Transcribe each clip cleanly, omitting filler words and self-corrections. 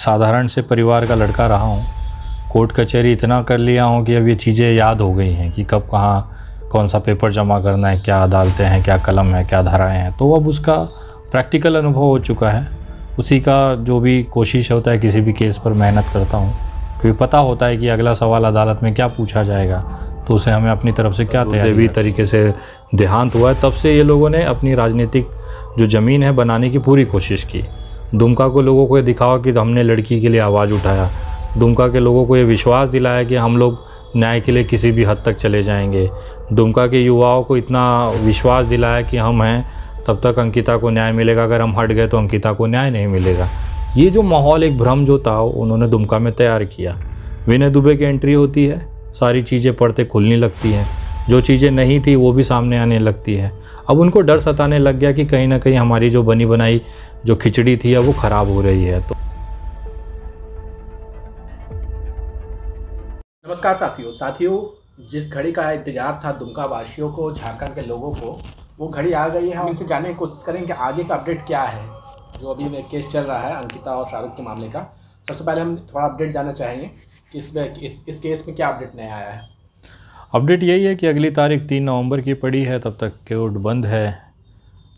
साधारण से परिवार का लड़का रहा हूँ। कोर्ट कचहरी इतना कर लिया हूँ कि अब ये चीज़ें याद हो गई हैं कि कब कहाँ कौन सा पेपर जमा करना है, क्या अदालतें हैं, क्या कलम है, क्या धाराएं हैं। तो अब उसका प्रैक्टिकल अनुभव हो चुका है। उसी का जो भी कोशिश होता है किसी भी केस पर मेहनत करता हूँ, क्योंकि पता होता है कि अगला सवाल अदालत में क्या पूछा जाएगा, तो उसे हमें अपनी तरफ से क्या तैयारी तरीके से देहांत हुआ है। तब से ये लोगों ने अपनी राजनीतिक जो ज़मीन है बनाने की पूरी कोशिश की। दुमका को लोगों को ये दिखावा कि हमने लड़की के लिए आवाज़ उठाया। दुमका के लोगों को ये विश्वास दिलाया कि हम लोग न्याय के लिए किसी भी हद तक चले जाएंगे। दुमका के युवाओं को इतना विश्वास दिलाया कि हम हैं तब तक अंकिता को न्याय मिलेगा, अगर हम हट गए तो अंकिता को न्याय नहीं मिलेगा। ये जो माहौल, एक भ्रम जो था, उन्होंने दुमका में तैयार किया। विनय दुबे की एंट्री होती है, सारी चीज़ें पढ़ते खुलने लगती हैं, जो चीज़ें नहीं थी वो भी सामने आने लगती है। अब उनको डर सताने लग गया कि कहीं ना कहीं हमारी जो बनी बनाई जो खिचड़ी थी अब वो ख़राब हो रही है। तो नमस्कार साथियों, जिस घड़ी का इंतजार था दुमका वासियों को, झारखंड के लोगों को, वो घड़ी आ गई है। हम इनसे जानने की कोशिश करेंगे कि आगे का अपडेट क्या है, जो अभी में केस चल रहा है अंकिता और शाहरुख के मामले का। सबसे पहले हम थोड़ा अपडेट जानना चाहेंगे कि इस केस में क्या अपडेट नया आया है। अपडेट यही है कि अगली तारीख 3 नवंबर की पड़ी है, तब तक कोर्ट बंद है।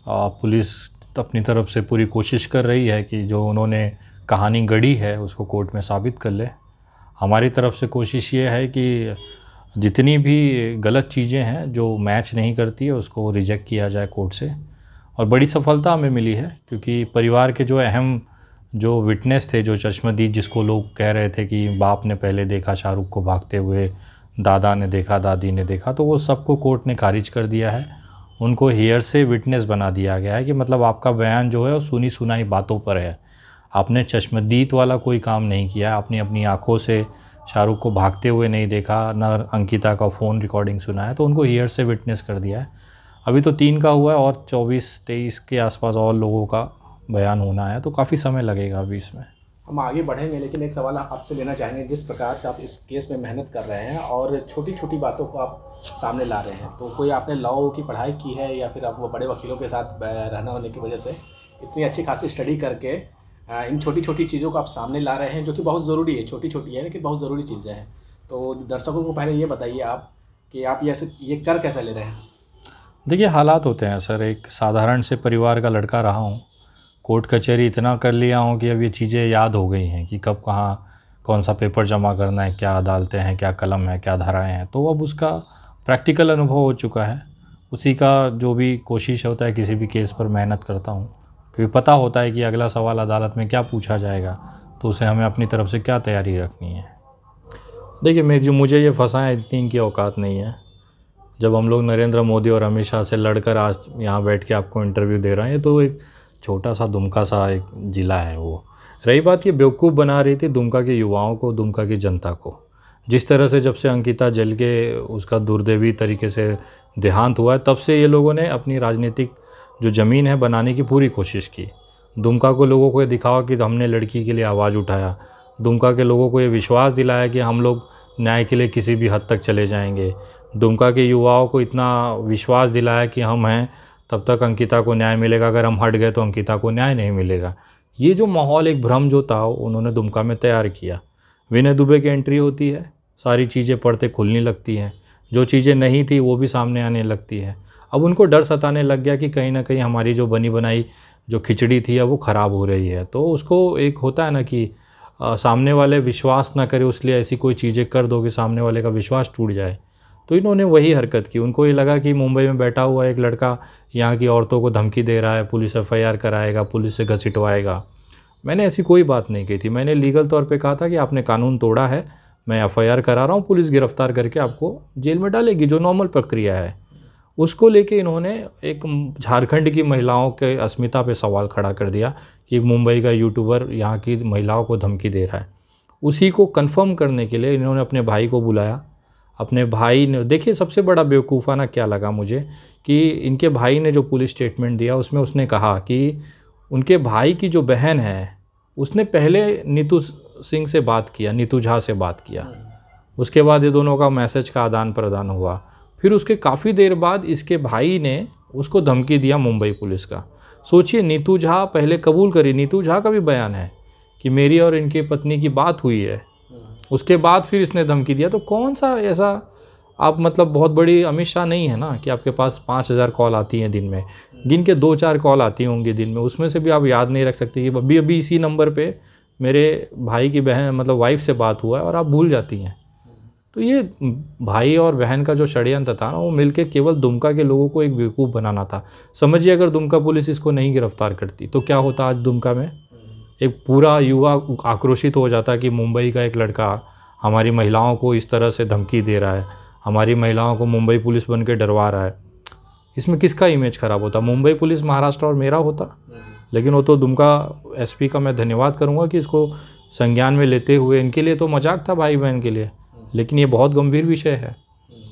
पुलिस अपनी तरफ से पूरी कोशिश कर रही है कि जो उन्होंने कहानी गढ़ी है उसको कोर्ट में साबित कर ले। हमारी तरफ से कोशिश ये है कि जितनी भी गलत चीज़ें हैं जो मैच नहीं करती है उसको रिजेक्ट किया जाए कोर्ट से। और बड़ी सफलता हमें मिली है, क्योंकि परिवार के जो अहम जो विटनेस थे, जो चश्मदीद जिसको लोग कह रहे थे कि बाप ने पहले देखा शाहरुख को भागते हुए, दादा ने देखा, दादी ने देखा, तो वो सबको कोर्ट ने खारिज कर दिया है। उनको हेयर से विटनेस बना दिया गया है कि मतलब आपका बयान जो है वो सुनी सुनाई बातों पर है। आपने चश्मदीद वाला कोई काम नहीं किया, आपने अपनी आंखों से शाहरुख को भागते हुए नहीं देखा, ना अंकिता का फ़ोन रिकॉर्डिंग सुना है, तो उनको हेयर से विटनेस कर दिया है। अभी तो 3 का हुआ है और 24-23 के आसपास और लोगों का बयान होना है, तो काफ़ी समय लगेगा अभी इसमें। हम आगे बढ़ेंगे, लेकिन एक सवाल आपसे लेना चाहेंगे। जिस प्रकार से आप इस केस में मेहनत कर रहे हैं और छोटी छोटी बातों को आप सामने ला रहे हैं, तो कोई आपने लॉ की पढ़ाई की है या फिर आप वो बड़े वकीलों के साथ रहना होने की वजह से इतनी अच्छी खासी स्टडी करके इन छोटी छोटी चीज़ों को आप सामने ला रहे हैं, जो कि बहुत ज़रूरी है। छोटी छोटी है लेकिन बहुत ज़रूरी चीज़ें हैं। तो दर्शकों को पहले ये बताइए आप कि आप ये कर कैसे ले रहे हैं। देखिए, हालात होते हैं सर। एक साधारण से परिवार का लड़का रहा हूँ। कोर्ट कचहरी इतना कर लिया हूँ कि अब ये चीज़ें याद हो गई हैं कि कब कहाँ कौन सा पेपर जमा करना है, क्या अदालतें हैं, क्या कलम है, क्या धाराएं हैं। तो अब उसका प्रैक्टिकल अनुभव हो चुका है। उसी का जो भी कोशिश होता है किसी भी केस पर मेहनत करता हूँ, क्योंकि पता होता है कि अगला सवाल अदालत में क्या पूछा जाएगा, तो उसे हमें अपनी तरफ से क्या तैयारी रखनी है। देखिए, मुझे ये फंसाएं, इतनी इनकी औकात नहीं है। जब हम लोग नरेंद्र मोदी और अमित शाह से लड़कर आज यहाँ बैठ के आपको इंटरव्यू दे रहे हैं, तो एक छोटा सा दुमका सा एक ज़िला है। वो रही बात, ये बेवकूफ़ बना रही थी दुमका के युवाओं को, दुमका की जनता को। जिस तरह से जब से अंकिता जल के उसका दुर्दैवी तरीके से देहांत हुआ है, तब से ये लोगों ने अपनी राजनीतिक जो ज़मीन है बनाने की पूरी कोशिश की। दुमका को लोगों को ये दिखावा कि हमने लड़की के लिए आवाज़ उठाया। दुमका के लोगों को ये विश्वास दिलाया कि हम लोग न्याय के लिए किसी भी हद तक चले जाएंगे। दुमका के युवाओं को इतना विश्वास दिलाया कि हम हैं तब तक अंकिता को न्याय मिलेगा, अगर हम हट गए तो अंकिता को न्याय नहीं मिलेगा। ये जो माहौल, एक भ्रम जो था, उन्होंने दुमका में तैयार किया। विनय दुबे की एंट्री होती है, सारी चीज़ें पढ़ते खुलने लगती हैं, जो चीज़ें नहीं थी वो भी सामने आने लगती है। अब उनको डर सताने लग गया कि कहीं ना कहीं हमारी जो बनी बनाई जो खिचड़ी थी अब वो ख़राब हो रही है। तो उसको एक होता है ना कि सामने वाले विश्वास ना करे, उसलिए ऐसी कोई चीज़ें कर दो कि सामने वाले का विश्वास टूट जाए। तो इन्होंने वही हरकत की। उनको ये लगा कि मुंबई में बैठा हुआ एक लड़का यहाँ की औरतों को धमकी दे रहा है, पुलिस FIR कराएगा, पुलिस से घसीटवाएगा। मैंने ऐसी कोई बात नहीं की थी। मैंने लीगल तौर पे कहा था कि आपने कानून तोड़ा है, मैं FIR करा रहा हूँ, पुलिस गिरफ्तार करके आपको जेल में डालेगी, जो नॉर्मल प्रक्रिया है। उसको लेके इन्होंने एक झारखंड की महिलाओं के अस्मिता पे सवाल खड़ा कर दिया कि मुंबई का यूट्यूबर यहाँ की महिलाओं को धमकी दे रहा है। उसी को कंफर्म करने के लिए इन्होंने अपने भाई को बुलाया। अपने भाई ने, देखिए सबसे बड़ा बेवकूफ़ाना क्या लगा मुझे कि इनके भाई ने जो पुलिस स्टेटमेंट दिया उसमें उसने कहा कि उनके भाई की जो बहन है उसने पहले नीतू सिंह से बात किया, नीतू झा से बात किया। उसके बाद ये दोनों का मैसेज का आदान प्रदान हुआ। फिर उसके काफ़ी देर बाद इसके भाई ने उसको धमकी दिया मुंबई पुलिस का। सोचिए, नीतू झा पहले कबूल करी, नीतू झा का भी बयान है कि मेरी और इनकी पत्नी की बात हुई है, उसके बाद फिर इसने धमकी दिया। तो कौन सा ऐसा आप मतलब बहुत बड़ी अमित शाह नहीं है ना कि आपके पास 5,000 कॉल आती हैं दिन में, गिन के 2-4 कॉल आती होंगी दिन में, उसमें से भी आप याद नहीं रख सकते कि अभी अभी इसी नंबर पे मेरे भाई की बहन मतलब वाइफ से बात हुआ है और आप भूल जाती हैं। तो ये भाई और बहन का जो षड्यंत्र था ना, वो मिलके केवल दुमका के लोगों को एक बेवकूफ़ बनाना था। समझिए अगर दुमका पुलिस इसको नहीं गिरफ्तार करती तो क्या होता आज दुमका में। एक पूरा युवा आक्रोशित हो जाता कि मुंबई का एक लड़का हमारी महिलाओं को इस तरह से धमकी दे रहा है, हमारी महिलाओं को मुंबई पुलिस बन के डरवा रहा है। इसमें किसका इमेज ख़राब होता? मुंबई पुलिस महाराष्ट्र और मेरा होता। लेकिन वो तो दुमका एसपी का मैं धन्यवाद करूँगा कि इसको संज्ञान में लेते हुए, इनके लिए तो मजाक था भाई बहन के लिए, लेकिन ये बहुत गंभीर विषय है।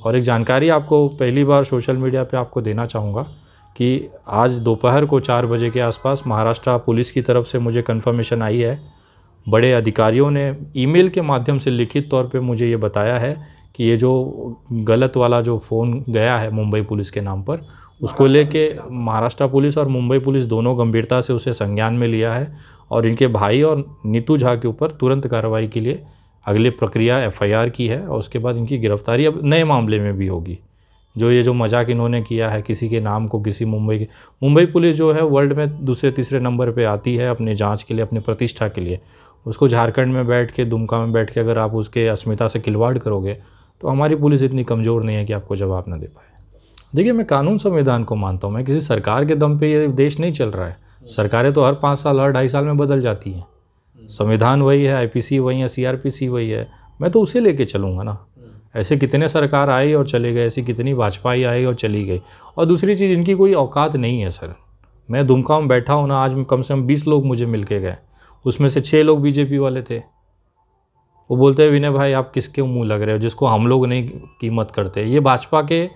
और एक जानकारी आपको पहली बार सोशल मीडिया पे आपको देना चाहूँगा कि आज दोपहर को 4 बजे के आसपास महाराष्ट्र पुलिस की तरफ से मुझे कंफर्मेशन आई है, बड़े अधिकारियों ने ईमेल के माध्यम से लिखित तौर पे मुझे ये बताया है कि ये जो गलत वाला जो फ़ोन गया है मुंबई पुलिस के नाम पर, उसको लेके महाराष्ट्र पुलिस और मुंबई पुलिस दोनों गंभीरता से उसे संज्ञान में लिया है और इनके भाई और नीतू झा के ऊपर तुरंत कार्रवाई के लिए अगली प्रक्रिया एफआईआर की है और उसके बाद इनकी गिरफ्तारी अब नए मामले में भी होगी। जो ये जो मजाक इन्होंने किया है किसी के नाम को, किसी मुंबई पुलिस जो है वर्ल्ड में दूसरे तीसरे नंबर पे आती है अपने जांच के लिए, अपनी प्रतिष्ठा के लिए। उसको झारखंड में बैठ के, दुमका में बैठ के अगर आप उसके अस्मिता से खिलवाड़ करोगे तो हमारी पुलिस इतनी कमज़ोर नहीं है कि आपको जवाब न दे पाए। देखिए, मैं कानून संविधान को मानता हूँ, मैं किसी सरकार के दम पे ये देश नहीं चल रहा है। सरकारें तो हर 5 साल हर 2.5 साल में बदल जाती हैं। संविधान वही है, आईपीसी वही है, सीआरपीसी वही है, मैं तो उसे लेके चलूँगा ना। ऐसे कितने सरकार आई और चले गए, ऐसी कितनी भाजपाई आई और चली गई। और दूसरी चीज़, इनकी कोई औकात नहीं है सर। मैं दुमका में बैठा हूँ ना, आज कम से कम 20 लोग मुझे मिल के गए, उसमें से 6 लोग बीजेपी वाले थे। वो बोलते हैं विनय भाई आप किसके मुँह लग रहे हो, जिसको हम लोग नहीं कीमत करते। ये भाजपा के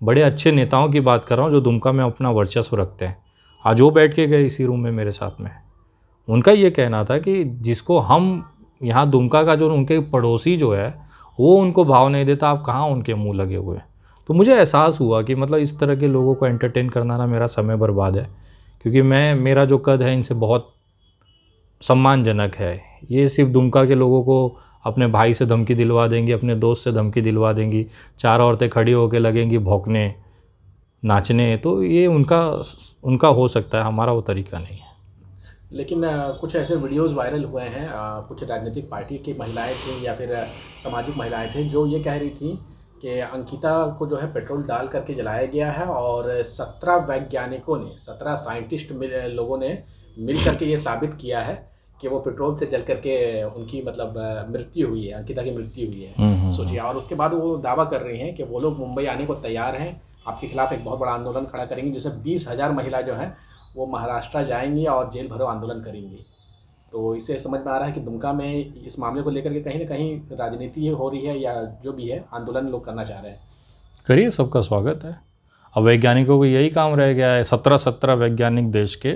बड़े अच्छे नेताओं की बात कर रहा हूँ जो दुमका में अपना वर्चस्व रखते हैं। आज वो बैठ के गए इसी रूम में मेरे साथ में। उनका ये कहना था कि जिसको हम यहाँ दुमका का जो उनके पड़ोसी जो है वो उनको भाव नहीं देता, आप कहाँ उनके मुंह लगे हुए। तो मुझे एहसास हुआ कि मतलब इस तरह के लोगों को एंटरटेन करना ना मेरा समय बर्बाद है, क्योंकि मेरा जो कद है इनसे बहुत सम्मानजनक है। ये सिर्फ दुमका के लोगों को अपने भाई से धमकी दिलवा देंगी, अपने दोस्त से धमकी दिलवा देंगी, 4 औरतें खड़ी होकर लगेंगी भौंकने, नाचने। तो ये उनका हो सकता है, हमारा वो तरीका नहीं है। लेकिन कुछ ऐसे वीडियोस वायरल हुए हैं, कुछ राजनीतिक पार्टी की महिलाएं थीं या फिर सामाजिक महिलाएं थीं जो ये कह रही थी कि अंकिता को जो है पेट्रोल डाल करके जलाया गया है और 17 वैज्ञानिकों ने, 17 साइंटिस्ट लोगों ने मिल करके ये साबित किया है कि वो पेट्रोल से जल करके उनकी मतलब मृत्यु हुई है, अंकिता की मृत्यु हुई है। सोचिए। और उसके बाद वो दावा कर रही हैं कि वो लोग मुंबई आने को तैयार हैं, आपके खिलाफ एक बहुत बड़ा आंदोलन खड़ा करेंगे, जिसमें 20,000 महिला जो हैं वो महाराष्ट्र जाएंगी और जेल भरो आंदोलन करेंगी। तो इससे समझ में आ रहा है कि दुमका में इस मामले को लेकर के कहीं ना कहीं राजनीति हो रही है, या जो भी है आंदोलन लोग करना चाह रहे हैं। करिए, सबका स्वागत है। अब वैज्ञानिकों को यही काम रह गया है, 17 वैज्ञानिक देश के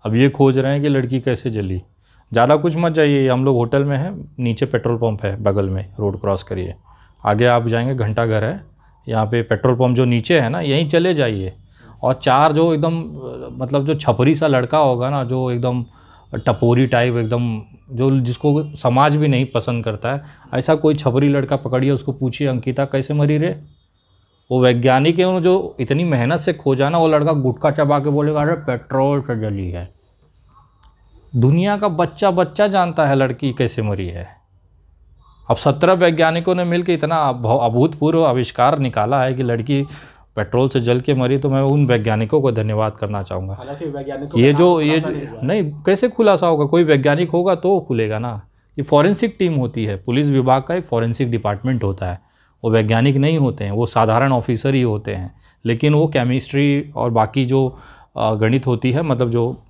अब ये खोज रहे हैं कि लड़की कैसे जली। ज़्यादा कुछ मत जाइए, हम लोग होटल में हैं, नीचे पेट्रोल पंप है बगल में, रोड क्रॉस करिए, आगे आप जाएंगे घंटा घर है, यहाँ पे पेट्रोल पंप जो नीचे है ना, यहीं चले जाइए। और 4 जो एकदम मतलब जो छपरी सा लड़का होगा ना, जो एकदम टपोरी टाइप एकदम, जो जिसको समाज भी नहीं पसंद करता है, ऐसा कोई छपरी लड़का पकड़िए, उसको पूछिए अंकिता कैसे मरी रे। वो वैज्ञानिक है जो इतनी मेहनत से खोजा ना, वो लड़का गुटखा चबा के बोलेगा अरे पेट्रोल से जली है। दुनिया का बच्चा जानता है लड़की कैसे मरी है। अब 17 वैज्ञानिकों ने मिलकर इतना अभूतपूर्व आविष्कार निकाला है कि लड़की पेट्रोल से जल के मरी, तो मैं उन वैज्ञानिकों को धन्यवाद करना चाहूँगा। हालांकि वैज्ञानिकों ये जो नहीं, कैसे खुलासा होगा? कोई वैज्ञानिक होगा तो खुलेगा ना। ये फॉरेंसिक टीम होती है, पुलिस विभाग का एक फॉरेंसिक डिपार्टमेंट होता है, वो वैज्ञानिक नहीं होते हैं, वो साधारण ऑफिसर ही होते हैं। लेकिन वो केमिस्ट्री और बाकी जो गणित होती है, मतलब जो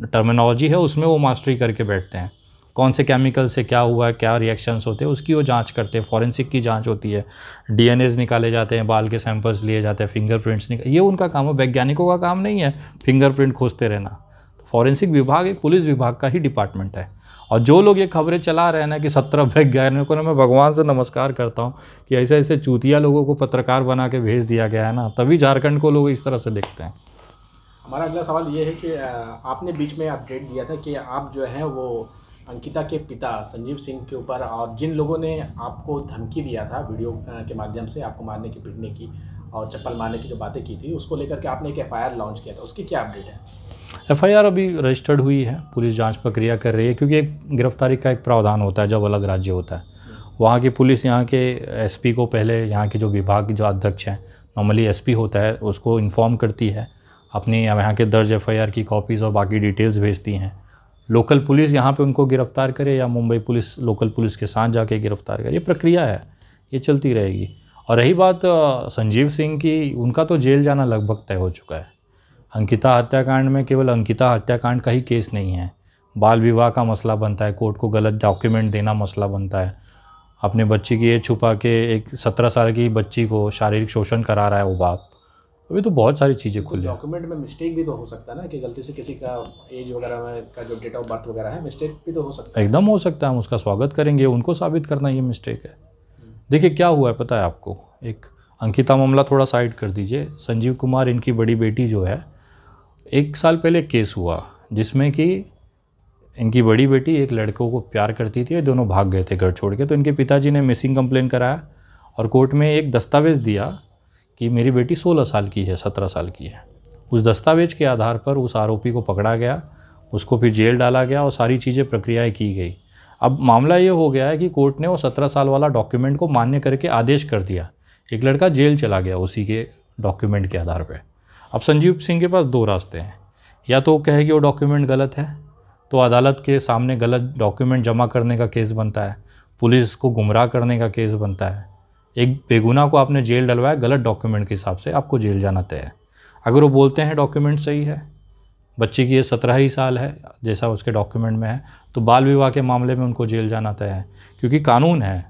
टर्मिनोलॉजी है, उसमें वो मास्टरी करके बैठते हैं। कौन से केमिकल से क्या हुआ है, क्या रिएक्शंस होते हैं, उसकी वो जांच करते हैं। फॉरेंसिक की जांच होती है, डीएनएस निकाले जाते हैं, बाल के सैंपल्स लिए जाते हैं, फिंगरप्रिंट्स ये उनका काम है। वैज्ञानिकों का काम नहीं है फिंगरप्रिंट खोजते रहना। फॉरेंसिक विभाग एक पुलिस विभाग का ही डिपार्टमेंट है। और जो लोग ये खबरें चला रहे हैं ना कि 17 वैज्ञानिकों ने, मैं भगवान से नमस्कार करता हूँ कि ऐसे ऐसे चूतिया लोगों को पत्रकार बना के भेज दिया गया है ना, तभी झारखंड को लोग इस तरह से देखते हैं। हमारा अगला सवाल ये है कि आपने बीच में अपडेट दिया था कि आप जो है वो अंकिता के पिता संजीव सिंह के ऊपर और जिन लोगों ने आपको धमकी दिया था वीडियो के माध्यम से आपको मारने की, पीटने की और चप्पल मारने की जो बातें की थी, उसको लेकर के आपने एक एफआईआर लॉन्च किया था, उसकी क्या अपडेट है? एफआईआर अभी रजिस्टर्ड हुई है, पुलिस जांच प्रक्रिया कर रही है, क्योंकि एक गिरफ्तारी का एक प्रावधान होता है जब अलग राज्य होता है। वहाँ की पुलिस यहाँ के एसपी को, पहले यहाँ के जो विभाग के जो अध्यक्ष हैं, नॉर्मली एसपी होता है, उसको इन्फॉर्म करती है, अपनी यहाँ के दर्ज एफआईआर की कॉपीज़ और बाकी डिटेल्स भेजती हैं। लोकल पुलिस यहाँ पे उनको गिरफ्तार करे या मुंबई पुलिस लोकल पुलिस के साथ जाके गिरफ्तार करे, ये प्रक्रिया है, ये चलती रहेगी। और रही बात संजीव सिंह की, उनका तो जेल जाना लगभग तय हो चुका है। अंकिता हत्याकांड में केवल अंकिता हत्याकांड का ही केस नहीं है, बाल विवाह का मसला बनता है, कोर्ट को गलत डॉक्यूमेंट देना मसला बनता है, अपने बच्ची की एज छुपा के एक 17 साल की बच्ची को शारीरिक शोषण करा रहा है वो बाप। अभी तो बहुत सारी चीज़ें खुली हैं। डॉक्यूमेंट में मिस्टेक भी तो हो सकता है ना, कि गलती से किसी का एज वगैरह में का जो डेट ऑफ बर्थ वगैरह है, मिस्टेक भी तो हो सकता है। एकदम हो सकता है, हम उसका स्वागत करेंगे, उनको साबित करना ये मिस्टेक है। देखिए क्या हुआ है पता है आपको, एक अंकिता मामला थोड़ा साइड कर दीजिए, संजीव कुमार इनकी बड़ी बेटी जो है, 1 साल पहले केस हुआ जिसमें कि इनकी बड़ी बेटी एक लड़कों को प्यार करती थी, दोनों भाग गए थे घर छोड़ के। तो इनके पिताजी ने मिसिंग कंप्लेन कराया और कोर्ट में एक दस्तावेज़ दिया कि मेरी बेटी 16 साल की है, 17 साल की है। उस दस्तावेज के आधार पर उस आरोपी को पकड़ा गया, उसको फिर जेल डाला गया और सारी चीज़ें प्रक्रियाएँ की गई। अब मामला ये हो गया है कि कोर्ट ने वो 17 साल वाला डॉक्यूमेंट को मान्य करके आदेश कर दिया, एक लड़का जेल चला गया उसी के डॉक्यूमेंट के आधार पर। अब संजीव सिंह के पास 2 रास्ते हैं, या तो वो कहे कि वो डॉक्यूमेंट गलत है, तो अदालत के सामने गलत डॉक्यूमेंट जमा करने का केस बनता है, पुलिस को गुमराह करने का केस बनता है। एक बेगुनाह को आपने जेल डलवाया गलत डॉक्यूमेंट के हिसाब से, आपको जेल जाना तय है। अगर वो बोलते हैं डॉक्यूमेंट सही है, बच्चे की ये 17 ही साल है जैसा उसके डॉक्यूमेंट में है, तो बाल विवाह के मामले में उनको जेल जाना तय है। क्योंकि कानून है,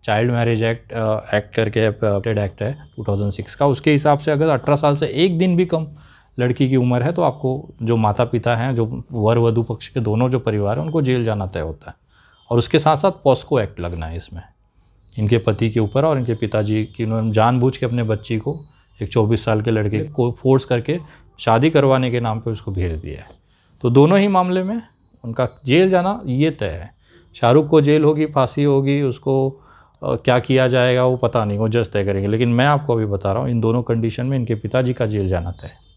चाइल्ड मैरिज एक्ट करके अपडेटेड एक्ट है 2006 का, उसके हिसाब से अगर 18 साल से एक दिन भी कम लड़की की उम्र है तो आपको, जो माता पिता हैं, जो वर वधू पक्ष के दोनों जो परिवार हैं, उनको जेल जाना तय होता है। और उसके साथ साथ पॉस्को एक्ट लगना है इसमें इनके पति के ऊपर, और इनके पिताजी की उन्होंने जानबूझ के अपने बच्ची को, एक 24 साल के लड़के को फोर्स करके शादी करवाने के नाम पे उसको भेज दिया है। तो दोनों ही मामले में उनका जेल जाना ये तय है। शाहरुख को जेल होगी, फांसी होगी, उसको क्या किया जाएगा वो पता नहीं, वो जज तय करेंगे। लेकिन मैं आपको अभी बता रहा हूँ, इन दोनों कंडीशन में इनके पिताजी का जेल जाना तय है।